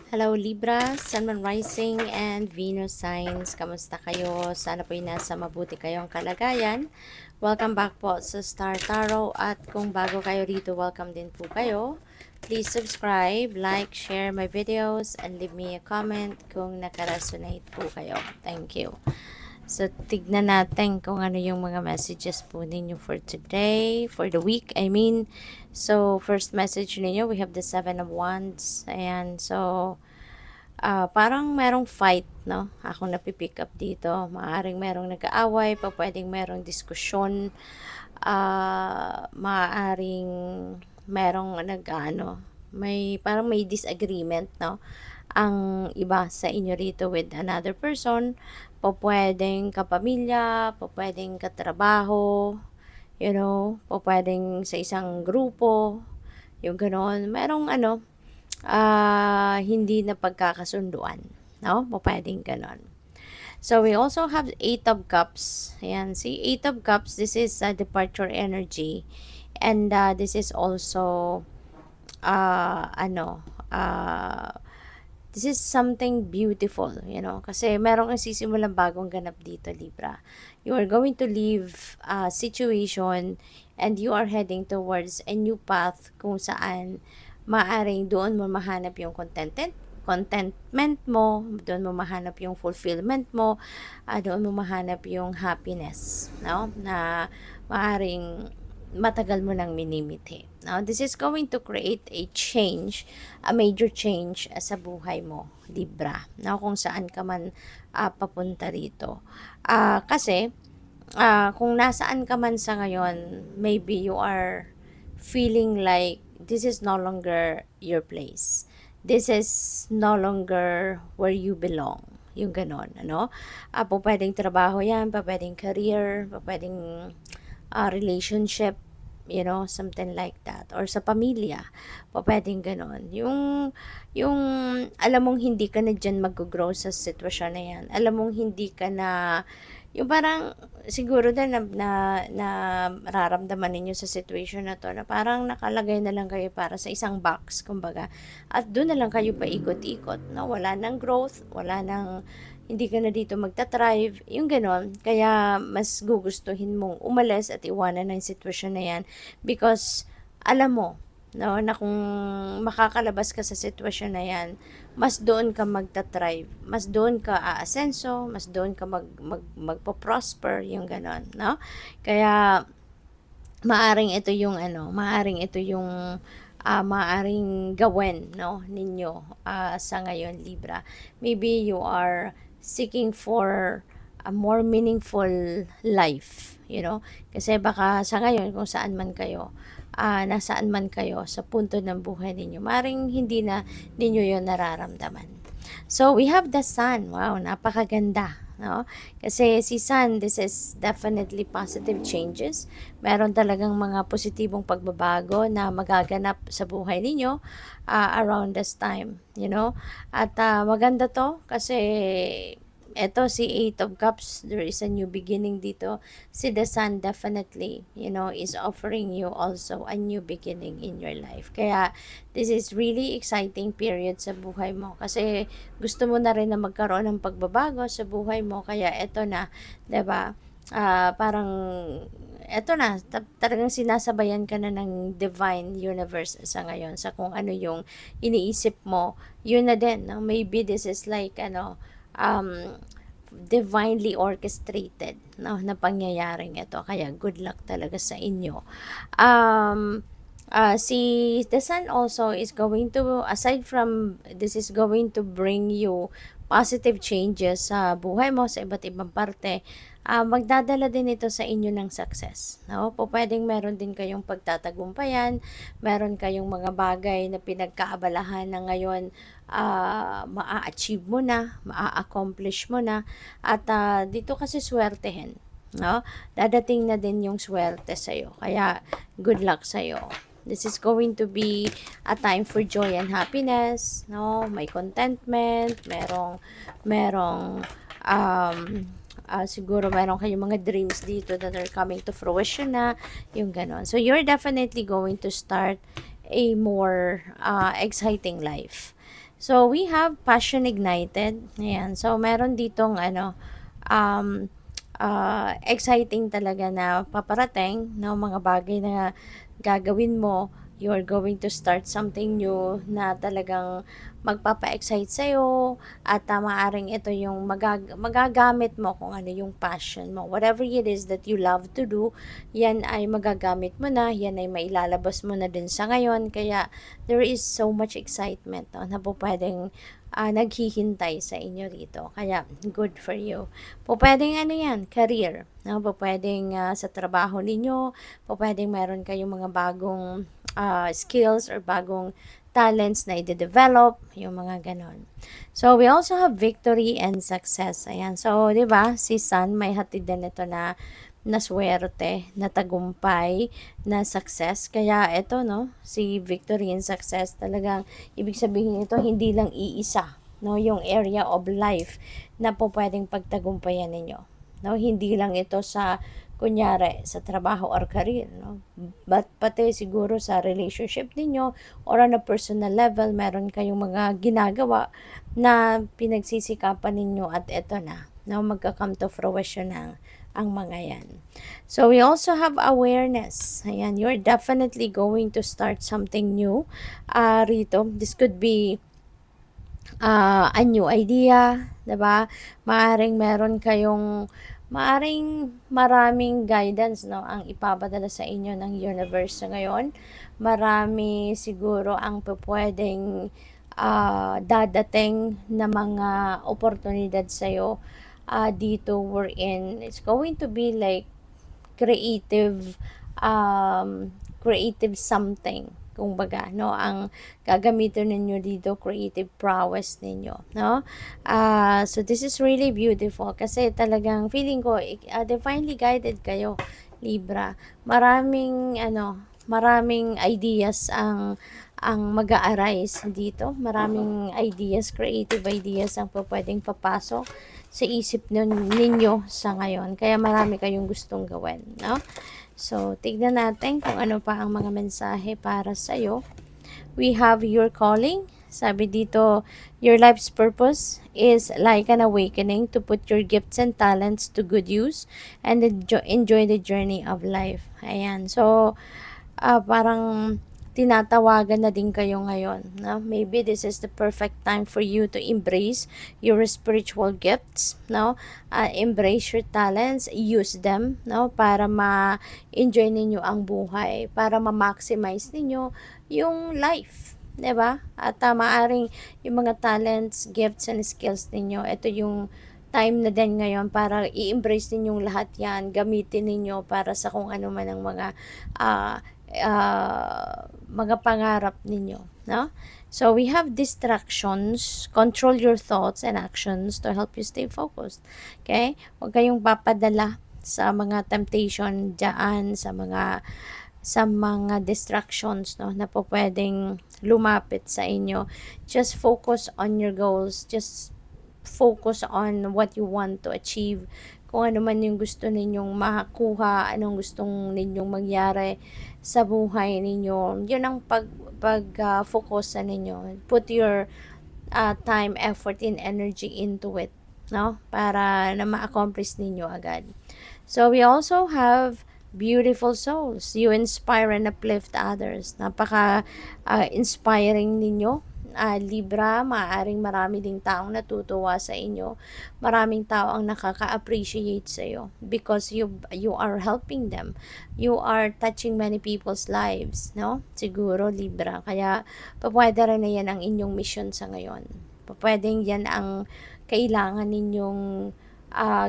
Hello Libra, Sun, Moon Rising, and Venus signs. Kamusta kayo? Sana po'y nasa mabuti kayong kalagayan. Welcome back po sa Star Tarot at kung bago kayo rito, welcome din po kayo. Please subscribe, like, share my videos, and leave me a comment kung nakaresonate po kayo. Thank you. So, tignan natin kung ano yung mga messages po ninyo for today, for the week, I mean. So, first message ninyo, we have the Seven of Wands. Ayan, so, parang merong fight, no? Ako napipick up dito. Maaring merong nag-aaway, pa pwedeng merong diskusyon, maaring merong parang may disagreement, no? Ang iba sa inyo rito with another person, po pwedeng kapamilya, po pwedeng katrabaho, po pwedeng sa isang grupo, yung gano'n. Merong hindi na pagkakasunduan, no? Po pwedeng gano'n. So, we also have Eight of Cups. Ayan, see, Eight of Cups, this is departure energy. And this is also, uh, ano, uh, this is something beautiful, kasi merong isisimulang bagong ganap dito, Libra. You are going to leave a situation and you are heading towards a new path kung saan maaring doon mo mahanap yung contentment mo, doon mo mahanap yung fulfillment mo, doon mo mahanap yung happiness, no? Na maaring matagal mo nang minimithi. Now, this is going to create a change, a major change sa buhay mo, Libra. Now, kung saan ka man papunta rito. Kasi, kung nasaan ka man sa ngayon, maybe you are feeling like this is no longer your place. This is no longer where you belong. Yung ganon, ano? Po pwedeng trabaho yan, pa pwedeng career, pa pwedeng relationship, something like that. Or sa pamilya, pa pwedeng ganon. Yung alam mong hindi ka na dyan mag-grow sa sitwasyon na yan. Alam mong hindi ka na, yung parang, siguro din na mararamdaman ninyo sa situation na to, na parang nakalagay na lang kayo para sa isang box, kumbaga. At doon na lang kayo paikot-ikot, no? Wala nang growth, wala nang, hindi ka na dito magta-thrive, yung ganon. Kaya mas gugustuhin mong umalis at iwanan ng sitwasyon na yan because alam mo, no, na kung makakalabas ka sa sitwasyon na yan, mas doon ka magta-thrive, mas doon ka aasenso, mas doon ka magpo-prosper, yung ganon, no? Kaya maaring ito yung maaring gawin, no, ninyo sa ngayon, Libra. Maybe you are seeking for a more meaningful life, kasi baka sa ngayon kung saan man kayo, nasaan man kayo sa punto ng buhay ninyo, maring hindi na ninyo yon nararamdaman. So, we have the Sun. Wow, napakaganda, no? Kasi si Sun, this is definitely positive changes. Meron talagang mga positibong pagbabago na magaganap sa buhay ninyo around this time, At maganda to kasi eto si Eight of Cups, there is a new beginning dito. Si the Sun definitely, is offering you also a new beginning in your life. Kaya, this is really exciting period sa buhay mo. Kasi, gusto mo na rin na magkaroon ng pagbabago sa buhay mo. Kaya, eto na, 'di ba? Parang, eto na, talagang sinasabayan ka na ng divine universe sa ngayon. Sa kung ano yung iniisip mo, yun na din. No? Maybe this is like, divinely orchestrated, no, na pangyayaring ito. Kaya good luck talaga sa inyo. Si the Sun also is going to, aside from this is going to bring you positive changes sa buhay mo sa iba't ibang parte, magdadala din ito sa inyo ng success. No? Po pwedeng meron din kayong pagtatagumpayan, meron kayong mga bagay na pinagkaabalahan na ngayon maa-achieve mo na, maa-accomplish mo na, at dito kasi swertehin. No? Dadating na din yung swerte sa'yo. Kaya, good luck sa'yo. This is going to be a time for joy and happiness, no? May contentment, merong siguro meron kayong mga dreams dito that are coming to fruition na, yung ganon. So, you're definitely going to start a more exciting life. So, we have passion ignited. Ayan. So, meron ditong um, exciting talaga na paparating, no? Mga bagay na gagawin mo. You're going to start something new na talagang magpapa-excite sa'yo at maaaring ito yung magagamit mo kung ano yung passion mo. Whatever it is that you love to do, yan ay magagamit mo na, yan ay mailalabas mo na din sa ngayon. Kaya there is so much excitement na po pwedeng naghihintay sa inyo rito. Kaya good for you. Po pwedeng ano yan, career. No? Po pwedeng sa trabaho ninyo, po pwedeng meron kayong mga bagong skills or bagong talents na i-develop, yung mga ganon. So, we also have victory and success. Ayan. So, di ba, si Sun may hatid din ito na swerte, na tagumpay, na success. Kaya ito, no, si victory and success, talagang ibig sabihin ito, hindi lang iisa, no, yung area of life na po pwedeng pagtagumpayan ninyo. No, hindi lang ito sa kunyari sa trabaho or career, no? But pati siguro sa relationship ninyo or on a personal level, meron kayong mga ginagawa na pinagsisikapan ninyo at eto na, no? Magka-come to fruition ang mga yan. So, we also have awareness. Ayan, you're definitely going to start something new rito. This could be a new idea, 'di ba? Maaring maraming guidance, no, ang ipapadala sa inyo ng universe sa ngayon. Marami siguro ang pupwedeng dadating na mga oportunidad sa'yo dito wherein it's going to be like creative creative something, kumbaga, no, ang gagamitin ninyo dito, creative prowess ninyo, no. So this is really beautiful kasi talagang feeling ko divinely guided kayo, Libra. Maraming ideas ang mag-a-arise dito. Maraming ideas, creative ideas ang pwedeng papasok sa isip ninyo sa ngayon. Kaya marami kayong gustong gawin, no? So, tignan natin kung ano pa ang mga mensahe para sa'yo. We have your calling. Sabi dito, your life's purpose is like an awakening to put your gifts and talents to good use and enjoy the journey of life. Ayan. So, parang tinatawagan na din kayo ngayon. No? Maybe this is the perfect time for you to embrace your spiritual gifts. No? Embrace your talents, use them, no? Para ma-enjoy ninyo ang buhay, para ma-maximize ninyo yung life. 'Di ba? At maaring yung mga talents, gifts, and skills ninyo, ito yung time na din ngayon para i-embrace ninyong lahat yan, gamitin ninyo para sa kung ano man ang mga pangarap ninyo, no? So, we have distractions. Control your thoughts and actions to help you stay focused. Okay? Huwag kayong papadala sa mga temptation dyan, sa mga distractions, no, na po pwedeng lumapit sa inyo. Just focus on your goals. Just focus on what you want to achieve. Kung ano man yung gusto ninyong makakuha, anong gustong ninyong mangyari sa buhay ninyo, yun ang pag-focus sa ninyo. Put your time, effort, and energy into it, no? Para na ma-accomplish ninyo agad. So, we also have beautiful souls. You inspire and uplift others. Napaka-inspiring ninyo. Libra, maaaring marami ding taong natutuwa sa inyo. Maraming tao ang nakaka-appreciate sa iyo because you are helping them. You are touching many people's lives, no? Siguro, Libra. Kaya, pwede rin na yan ang inyong mission sa ngayon. Pwedeng yan ang kailangan ninyong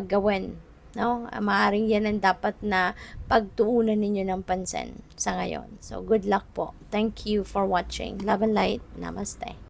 gawin, no? Maaaring yan ang dapat na pagtuunan ninyo ng pansin sa ngayon. So, good luck po. Thank you for watching. Love and light. Namaste.